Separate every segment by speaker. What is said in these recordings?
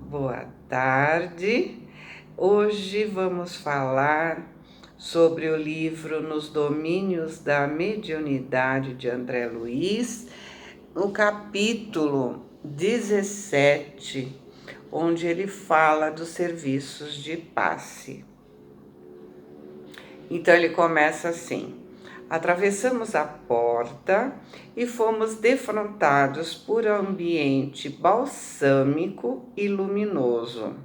Speaker 1: Boa tarde. Hoje vamos falar sobre o livro Nos Domínios da Mediunidade de André Luiz, no capítulo 17, onde ele fala dos serviços de passe. Então ele começa assim: atravessamos a porta e fomos defrontados por um ambiente balsâmico e luminoso.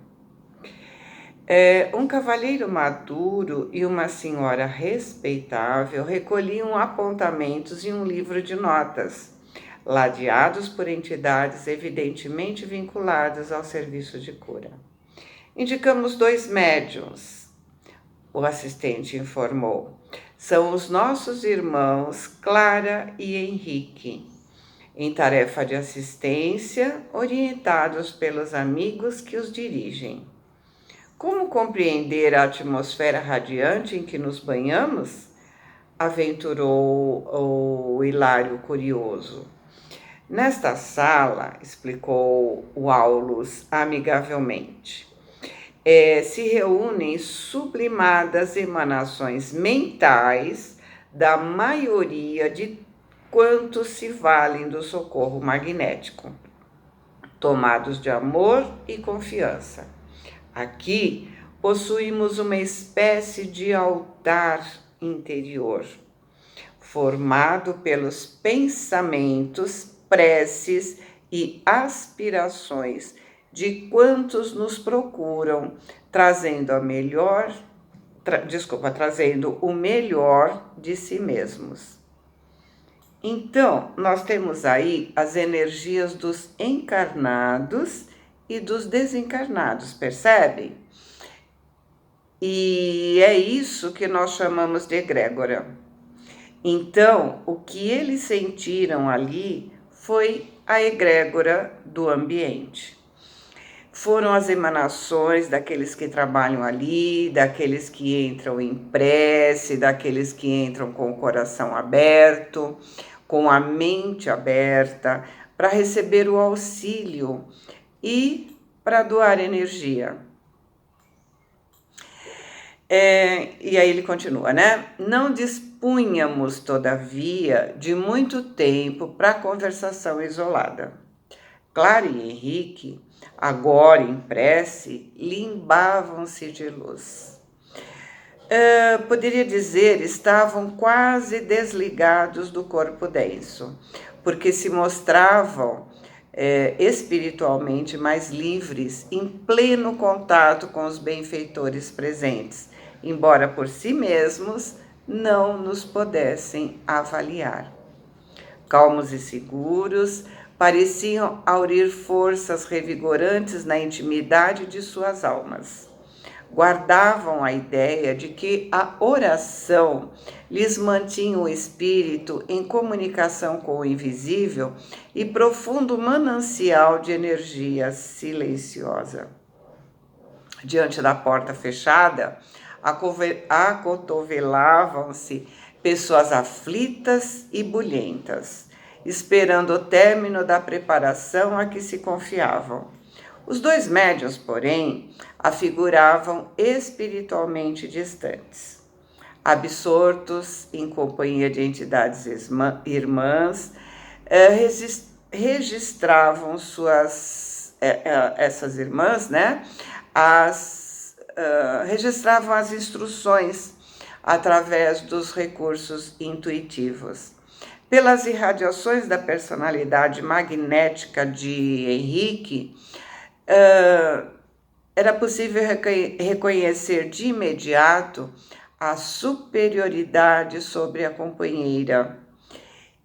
Speaker 1: Um cavalheiro maduro e uma senhora respeitável recolhiam apontamentos em um livro de notas, ladeados por entidades evidentemente vinculadas ao serviço de cura. Indicamos 2 médiuns, o assistente informou. São os nossos irmãos Clara e Henrique, em tarefa de assistência, orientados pelos amigos que os dirigem. Como compreender a atmosfera radiante em que nos banhamos? Aventurou o Hilário curioso. Nesta sala, explicou o Aulus amigavelmente, se reúnem sublimadas emanações mentais da maioria de quantos se valem do socorro magnético, tomados de amor e confiança. Aqui possuímos uma espécie de altar interior, formado pelos pensamentos, preces e aspirações de quantos nos procuram, trazendo o melhor de si mesmos. Então, nós temos aí as energias dos encarnados e dos desencarnados, percebem? E é isso que nós chamamos de egrégora. Então, o que eles sentiram ali foi a egrégora do ambiente. Foram as emanações daqueles que trabalham ali, daqueles que entram em prece, daqueles que entram com o coração aberto, com a mente aberta, para receber o auxílio e para doar energia. E aí ele continua, né? Não dispunhamos, todavia, de muito tempo para conversação isolada. Clara e Henrique, agora em prece, limbavam-se de luz. Poderia dizer, estavam quase desligados do corpo denso, porque se mostravam espiritualmente mais livres, em pleno contato com os benfeitores presentes, embora por si mesmos não nos pudessem avaliar. Calmos e seguros, pareciam aurir forças revigorantes na intimidade de suas almas. Guardavam a ideia de que a oração lhes mantinha o espírito em comunicação com o invisível e profundo manancial de energia silenciosa. Diante da porta fechada, acotovelavam-se pessoas aflitas e bulhentas, esperando o término da preparação a que se confiavam. Os 2 médiuns, porém, afiguravam espiritualmente distantes. Absortos em companhia de entidades irmãs, registravam essas irmãs, né? Registravam as instruções através dos recursos intuitivos. Pelas irradiações da personalidade magnética de Henrique, era possível reconhecer de imediato a superioridade sobre a companheira.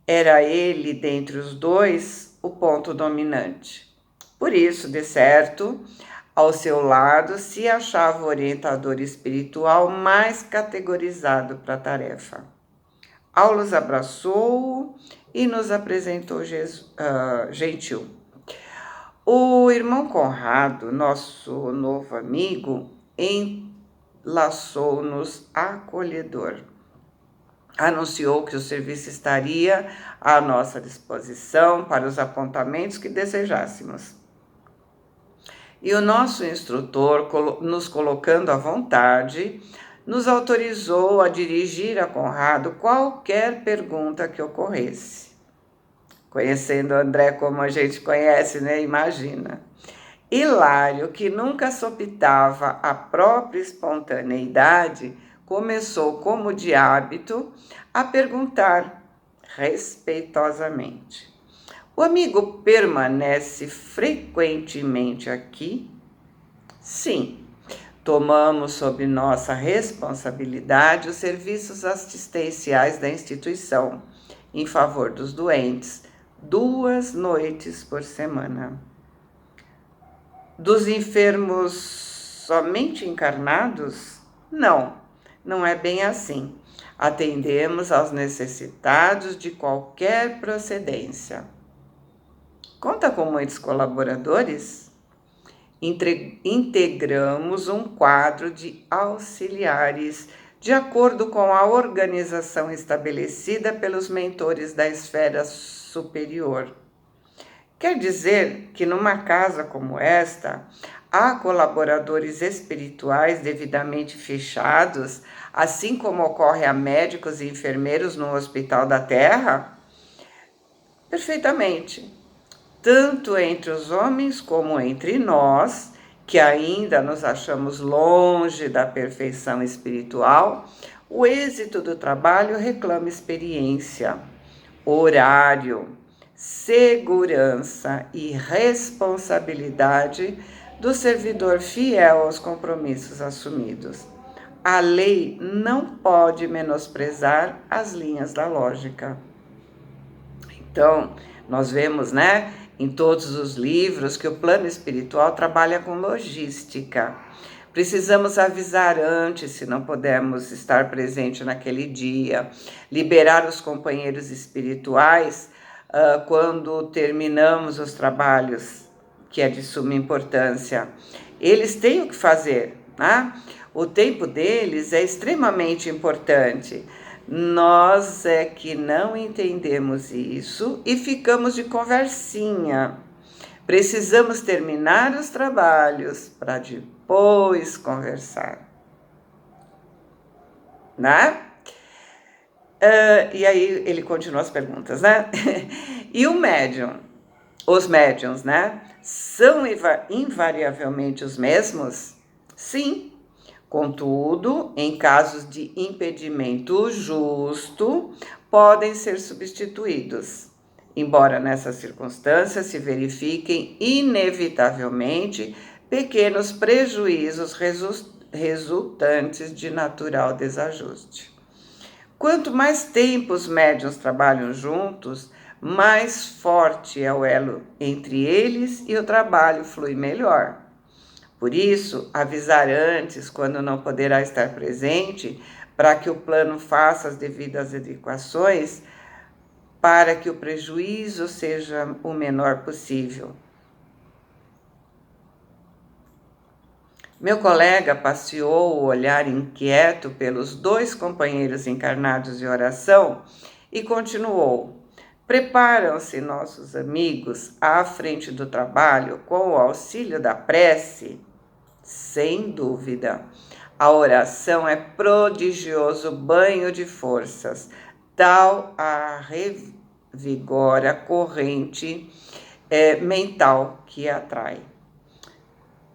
Speaker 1: Era ele, dentre os 2, o ponto dominante. Por isso, de certo, ao seu lado se achava o orientador espiritual mais categorizado para a tarefa. Aulus abraçou-o e nos apresentou gentil. O irmão Conrado, nosso novo amigo, enlaçou-nos acolhedor. Anunciou que o serviço estaria à nossa disposição para os apontamentos que desejássemos. E o nosso instrutor, nos colocando à vontade, nos autorizou a dirigir a Conrado qualquer pergunta que ocorresse. Conhecendo André como a gente conhece, né? Imagina. Hilário, que nunca sopitava a própria espontaneidade, começou, como de hábito, a perguntar respeitosamente: o amigo permanece frequentemente aqui? Sim. Tomamos sob nossa responsabilidade os serviços assistenciais da instituição em favor dos doentes, 2 noites por semana. Dos enfermos somente encarnados? Não, não é bem assim. Atendemos aos necessitados de qualquer procedência. Conta com muitos colaboradores? Integramos um quadro de auxiliares de acordo com a organização estabelecida pelos mentores da esfera superior. Quer dizer que numa casa como esta, há colaboradores espirituais devidamente fechados, assim como ocorre a médicos e enfermeiros no Hospital da Terra? Perfeitamente. Tanto entre os homens como entre nós, que ainda nos achamos longe da perfeição espiritual, o êxito do trabalho reclama experiência, horário, segurança e responsabilidade do servidor fiel aos compromissos assumidos. A lei não pode menosprezar as linhas da lógica. Então, nós vemos, né, em todos os livros que o plano espiritual trabalha com logística. Precisamos avisar antes, se não pudermos estar presente naquele dia, liberar os companheiros espirituais quando terminamos os trabalhos, que é de suma importância. Eles têm o que fazer, né? O tempo deles é extremamente importante. Nós é que não entendemos isso e ficamos de conversinha. Precisamos terminar os trabalhos para depois conversar, né? E aí ele continua as perguntas, né? E o médium? Os médiums, né? São invariavelmente os mesmos? Sim. Contudo, em casos de impedimento justo, podem ser substituídos, embora nessas circunstâncias se verifiquem inevitavelmente pequenos prejuízos resultantes de natural desajuste. Quanto mais tempo os médiuns trabalham juntos, mais forte é o elo entre eles e o trabalho flui melhor. Por isso, avisar antes, quando não poderá estar presente, para que o plano faça as devidas adequações, para que o prejuízo seja o menor possível. Meu colega passeou o olhar inquieto pelos 2 companheiros encarnados de oração e continuou: preparam-se nossos amigos à frente do trabalho com o auxílio da prece? Sem dúvida. A oração é prodigioso banho de forças, tal a revigora a corrente mental que atrai.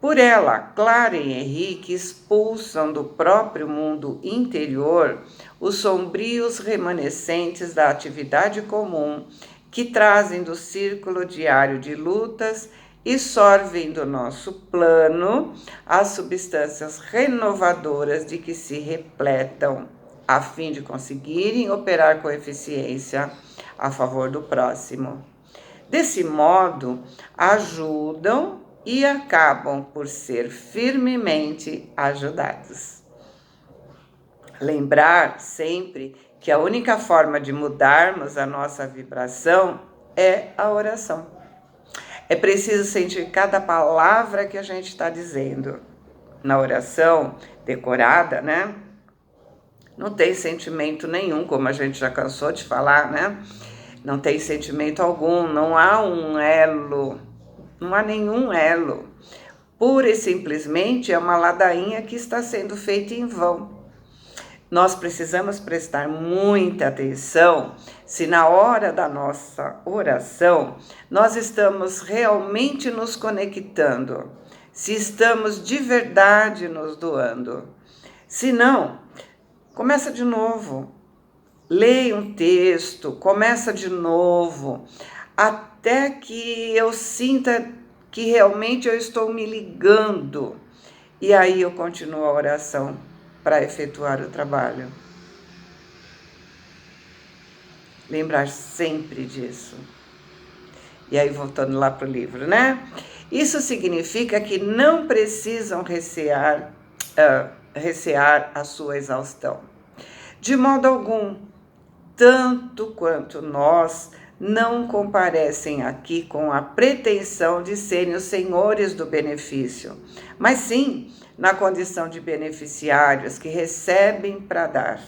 Speaker 1: Por ela, Clara e Henrique expulsam do próprio mundo interior os sombrios remanescentes da atividade comum que trazem do círculo diário de lutas e sorvem do nosso plano as substâncias renovadoras de que se repletam, a fim de conseguirem operar com eficiência a favor do próximo. Desse modo, ajudam e acabam por ser firmemente ajudados. Lembrar sempre que a única forma de mudarmos a nossa vibração é a oração. É preciso sentir cada palavra que a gente está dizendo. Na oração decorada, né? Não tem sentimento nenhum, como a gente já cansou de falar, né? Não tem sentimento algum, não há um elo, não há nenhum elo. pura e simplesmente é uma ladainha que está sendo feita em vão. Nós precisamos prestar muita atenção se na hora da nossa oração nós estamos realmente nos conectando, se estamos de verdade nos doando. Se não, começa de novo. Leia um texto, começa de novo, até que eu sinta que realmente eu estou me ligando. E aí eu continuo a oração para efetuar o trabalho. Lembrar sempre disso. E aí, voltando lá para o livro, né? Isso significa que não precisam recear a sua exaustão. De modo algum, tanto quanto nós, não comparecem aqui com a pretensão de serem os senhores do benefício, mas sim na condição de beneficiários que recebem para dar.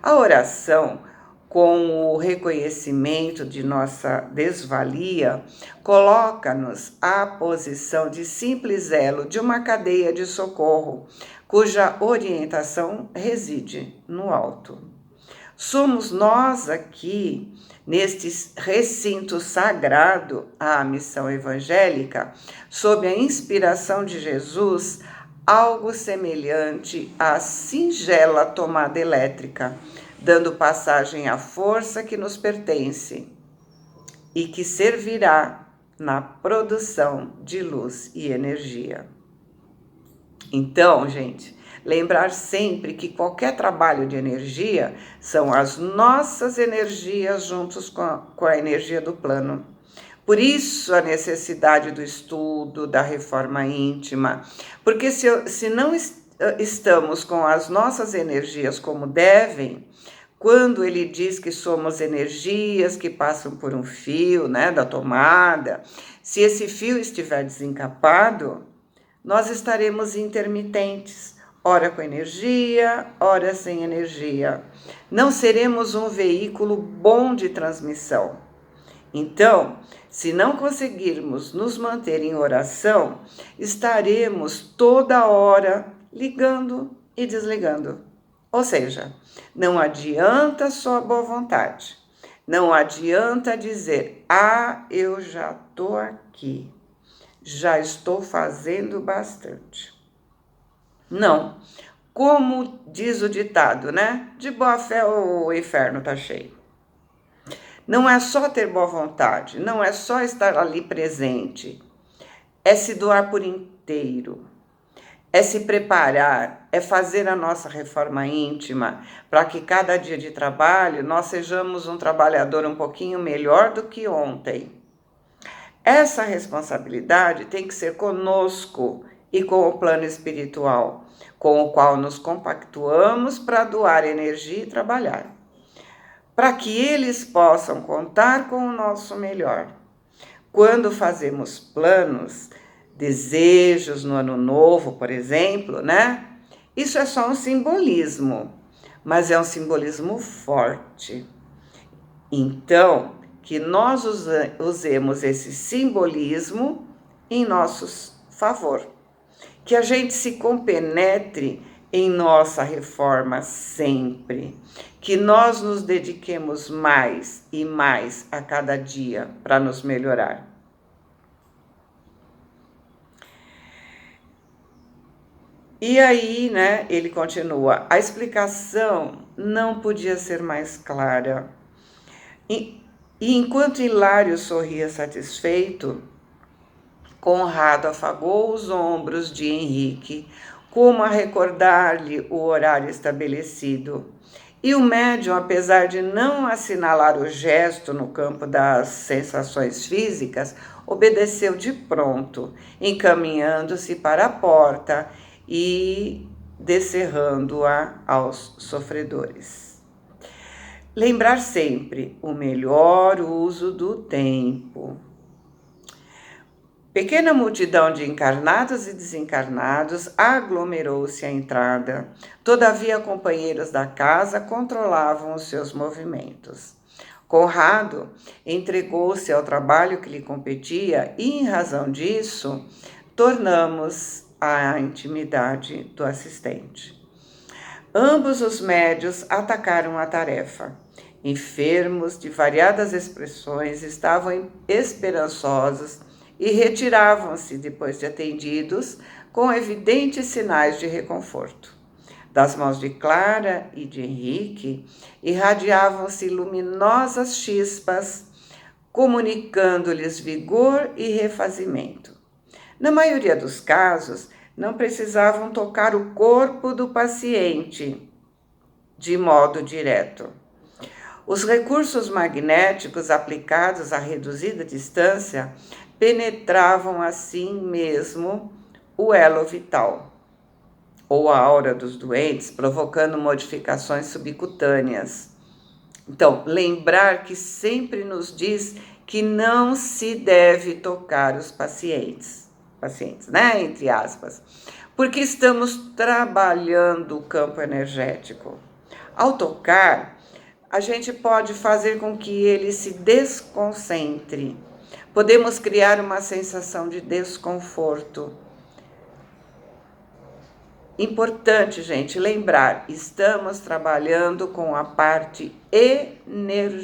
Speaker 1: A oração, com o reconhecimento de nossa desvalia, coloca-nos à posição de simples elo de uma cadeia de socorro, cuja orientação reside no alto. Somos nós aqui, neste recinto sagrado, a missão evangélica, sob a inspiração de Jesus, algo semelhante à singela tomada elétrica, dando passagem à força que nos pertence e que servirá na produção de luz e energia. Então, gente, lembrar sempre que qualquer trabalho de energia são as nossas energias juntos com a energia do plano. Por isso a necessidade do estudo, da reforma íntima, porque se não estamos com as nossas energias como devem, quando ele diz que somos energias que passam por um fio, né, da tomada, se esse fio estiver desencapado, nós estaremos intermitentes, ora com energia, ora sem energia. Não seremos um veículo bom de transmissão. Então, se não conseguirmos nos manter em oração, estaremos toda hora ligando e desligando. Ou seja, não adianta só boa vontade. Não adianta dizer, eu já estou aqui, já estou fazendo bastante. Não, como diz o ditado, né? De boa fé o inferno está cheio. Não é só ter boa vontade, não é só estar ali presente, é se doar por inteiro, é se preparar, é fazer a nossa reforma íntima, para que cada dia de trabalho nós sejamos um trabalhador um pouquinho melhor do que ontem. Essa responsabilidade tem que ser conosco e com o plano espiritual, com o qual nos compactuamos para doar energia e trabalhar, para que eles possam contar com o nosso melhor. Quando fazemos planos, desejos no ano novo, por exemplo, né? Isso é só um simbolismo, mas é um simbolismo forte. Então, que nós usemos esse simbolismo em nosso favor. Que a gente se compenetre em nossa reforma sempre. Que nós nos dediquemos mais e mais a cada dia para nos melhorar. E aí, né, ele continua, a explicação não podia ser mais clara. E enquanto Hilário sorria satisfeito, Conrado afagou os ombros de Henrique, como a recordar-lhe o horário estabelecido. E o médium, apesar de não assinalar o gesto no campo das sensações físicas, obedeceu de pronto, encaminhando-se para a porta e descerrando-a aos sofredores. Lembrar sempre o melhor uso do tempo. Pequena multidão de encarnados e desencarnados aglomerou-se à entrada. Todavia, companheiros da casa controlavam os seus movimentos. Conrado entregou-se ao trabalho que lhe competia e, em razão disso, tornamos a intimidade do assistente. Ambos os médios atacaram a tarefa. Enfermos de variadas expressões estavam esperançosos e retiravam-se depois de atendidos com evidentes sinais de reconforto. Das mãos de Clara e de Henrique irradiavam-se luminosas chispas, comunicando-lhes vigor e refazimento. Na maioria dos casos, não precisavam tocar o corpo do paciente de modo direto. Os recursos magnéticos aplicados a reduzida distância penetravam assim mesmo o elo vital, ou a aura dos doentes, provocando modificações subcutâneas. Então, lembrar que sempre nos diz que não se deve tocar os pacientes, né, entre aspas, porque estamos trabalhando o campo energético. Ao tocar, a gente pode fazer com que ele se desconcentre. Podemos criar uma sensação de desconforto. Importante, gente, lembrar, estamos trabalhando com a parte energética.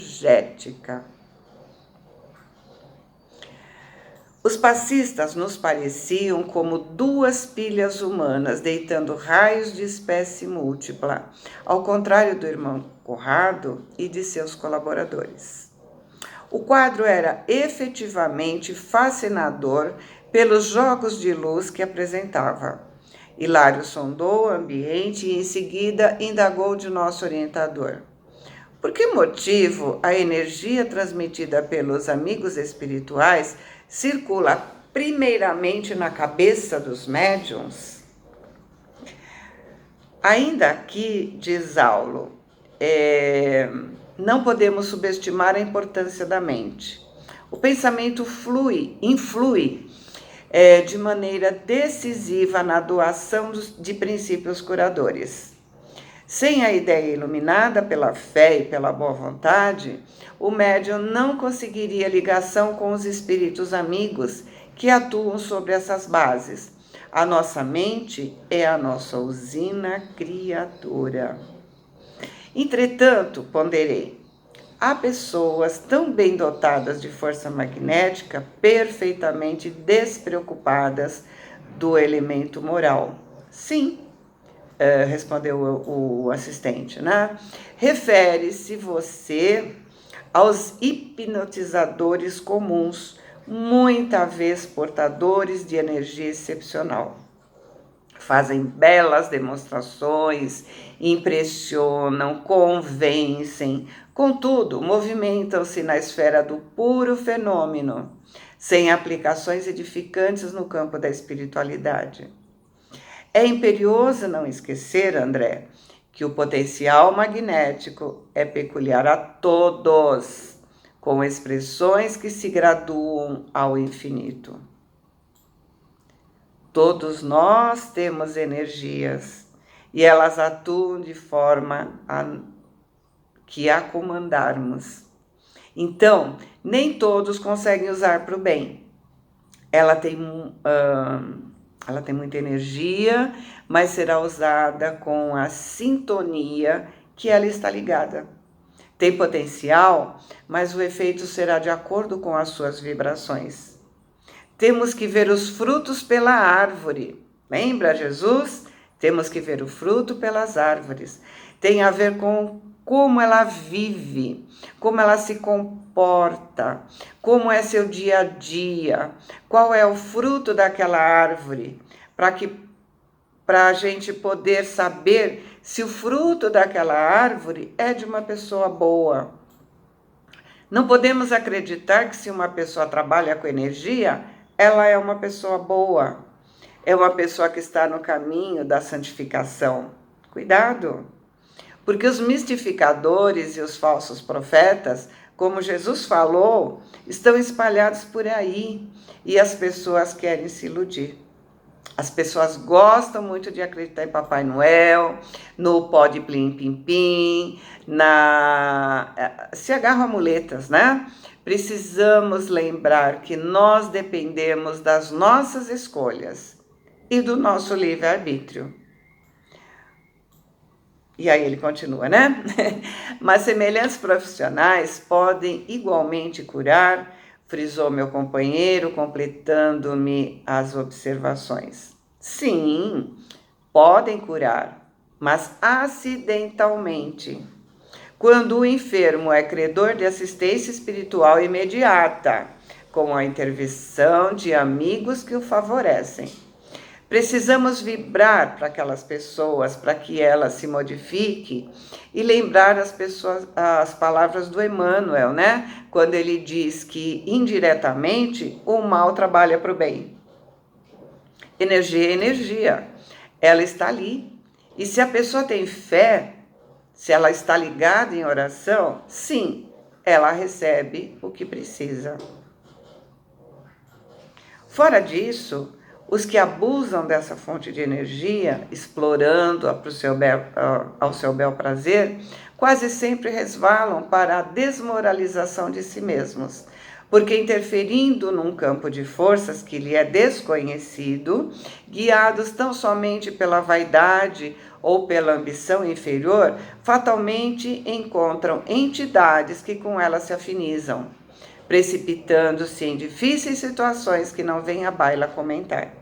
Speaker 1: Os passistas nos pareciam como duas pilhas humanas deitando raios de espécie múltipla, ao contrário do irmão Conrado e de seus colaboradores. O quadro era efetivamente fascinador pelos jogos de luz que apresentava. Hilário sondou o ambiente e em seguida indagou de nosso orientador. Por que motivo a energia transmitida pelos amigos espirituais circula primeiramente na cabeça dos médiuns? Ainda aqui, diz Aulo, não podemos subestimar a importância da mente. O pensamento influi de maneira decisiva na doação de princípios curadores. Sem a ideia iluminada pela fé e pela boa vontade, o médium não conseguiria ligação com os espíritos amigos que atuam sobre essas bases. A nossa mente é a nossa usina criadora. Entretanto, ponderei, há pessoas tão bem dotadas de força magnética, perfeitamente despreocupadas do elemento moral. Sim, respondeu o assistente, né? Refere-se você aos hipnotizadores comuns, muitas vezes portadores de energia excepcional. Fazem belas demonstrações, impressionam, convencem, contudo, movimentam-se na esfera do puro fenômeno, sem aplicações edificantes no campo da espiritualidade. É imperioso não esquecer, André, que o potencial magnético é peculiar a todos, com expressões que se graduam ao infinito. Todos nós temos energias e elas atuam de forma que a comandarmos. Então, nem todos conseguem usar para o bem. Ela tem muita energia, mas será usada com a sintonia que ela está ligada. Tem potencial, mas o efeito será de acordo com as suas vibrações. Temos que ver os frutos pela árvore. Lembra Jesus? Temos que ver o fruto pelas árvores. Tem a ver com como ela vive, como ela se comporta, como é seu dia a dia, qual é o fruto daquela árvore, para a gente poder saber se o fruto daquela árvore é de uma pessoa boa. Não podemos acreditar que se uma pessoa trabalha com energia, ela é uma pessoa boa, é uma pessoa que está no caminho da santificação. Cuidado! Porque os mistificadores e os falsos profetas, como Jesus falou, estão espalhados por aí e as pessoas querem se iludir. As pessoas gostam muito de acreditar em Papai Noel, no pó de plim-pim-pim, se agarram a muletas, né? precisamos lembrar que nós dependemos das nossas escolhas e do nosso livre-arbítrio. E aí ele continua, né? Mas semelhantes profissionais podem igualmente curar, frisou meu companheiro, completando-me as observações. Sim, podem curar, mas acidentalmente, quando o enfermo é credor de assistência espiritual imediata, com a intervenção de amigos que o favorecem. Precisamos vibrar para aquelas pessoas, para que elas se modifiquem e lembrar as palavras do Emmanuel, né? Quando ele diz que indiretamente o mal trabalha para o bem. Energia é energia, ela está ali. E se a pessoa tem fé, se ela está ligada em oração, sim, ela recebe o que precisa. Fora disso, os que abusam dessa fonte de energia, explorando-a ao seu bel prazer, quase sempre resvalam para a desmoralização de si mesmos, porque interferindo num campo de forças que lhe é desconhecido, guiados tão somente pela vaidade ou pela ambição inferior, fatalmente encontram entidades que com elas se afinizam, precipitando-se em difíceis situações que não vem à baila comentar.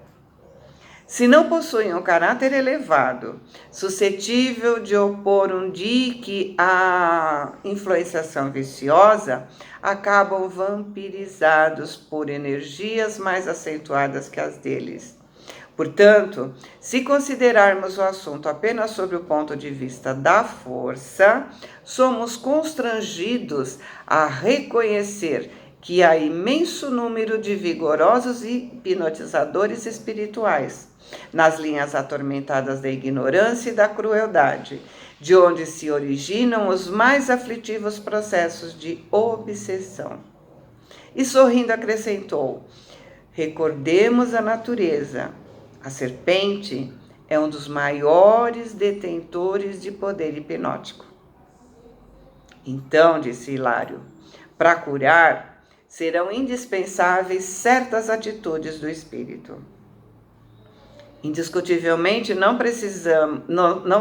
Speaker 1: Se não possuem um caráter elevado, suscetível de opor um dique à influenciação viciosa, acabam vampirizados por energias mais acentuadas que as deles. Portanto, se considerarmos o assunto apenas sob o ponto de vista da força, somos constrangidos a reconhecer que há imenso número de vigorosos hipnotizadores espirituais nas linhas atormentadas da ignorância e da crueldade, de onde se originam os mais aflitivos processos de obsessão. E sorrindo acrescentou: recordemos a natureza. A serpente é um dos maiores detentores de poder hipnótico. Então, disse Hilário, para curar, serão indispensáveis certas atitudes do espírito. Indiscutivelmente, não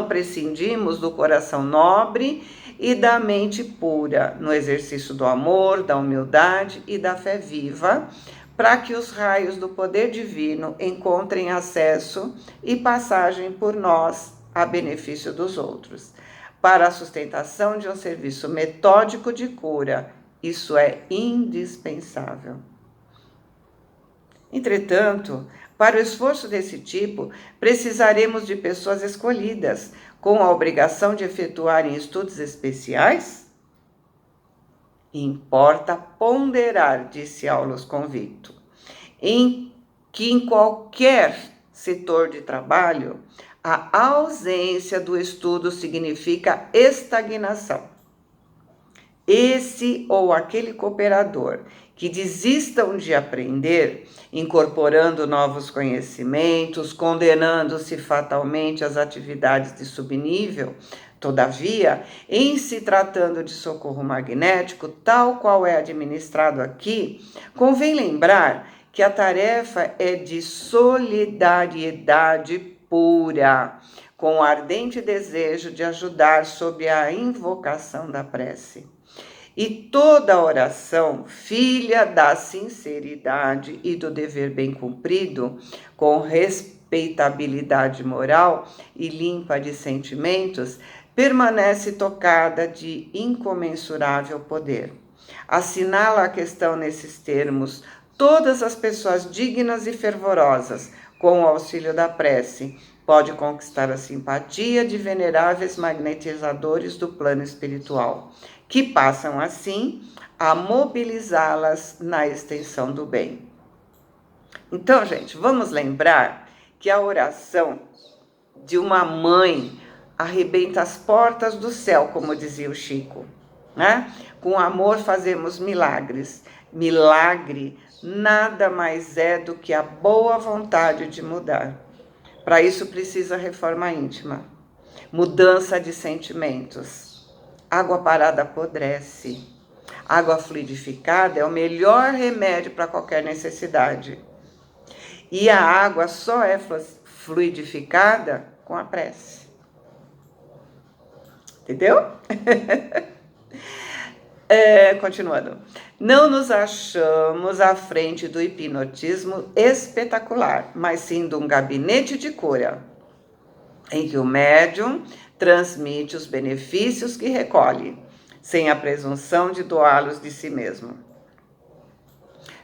Speaker 1: prescindimos do coração nobre e da mente pura, no exercício do amor, da humildade e da fé viva, para que os raios do poder divino encontrem acesso e passagem por nós a benefício dos outros, para a sustentação de um serviço metódico de cura. Isso é indispensável. Entretanto, para o esforço desse tipo, precisaremos de pessoas escolhidas, com a obrigação de efetuarem estudos especiais? Importa ponderar, disse Aulus convicto, que em qualquer setor de trabalho, a ausência do estudo significa estagnação. Esse ou aquele cooperador que desistam de aprender, incorporando novos conhecimentos, condenando-se fatalmente às atividades de subnível, todavia, em se tratando de socorro magnético, tal qual é administrado aqui, convém lembrar que a tarefa é de solidariedade pura, com o ardente desejo de ajudar sob a invocação da prece. E toda oração, filha da sinceridade e do dever bem cumprido, com respeitabilidade moral e limpa de sentimentos, permanece tocada de incomensurável poder. Assinala a questão nesses termos: todas as pessoas dignas e fervorosas, com o auxílio da prece, pode conquistar a simpatia de veneráveis magnetizadores do plano espiritual, que passam assim a mobilizá-las na extensão do bem. Então, gente, vamos lembrar que a oração de uma mãe arrebenta as portas do céu, como dizia o Chico, né? Com amor fazemos milagres. Milagre nada mais é do que a boa vontade de mudar. Para isso precisa reforma íntima, mudança de sentimentos. Água parada apodrece. Água fluidificada é o melhor remédio para qualquer necessidade. E a água só é fluidificada com a prece. Entendeu? Continuando. Não nos achamos à frente do hipnotismo espetacular, mas sim de um gabinete de cura, em que o médium transmite os benefícios que recolhe, sem a presunção de doá-los de si mesmo.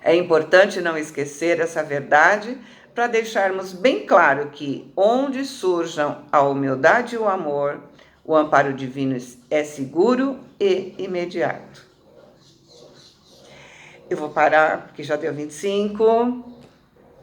Speaker 1: É importante não esquecer essa verdade para deixarmos bem claro que, onde surjam a humildade e o amor, o amparo divino é seguro e imediato. Eu vou parar, porque já deu 25.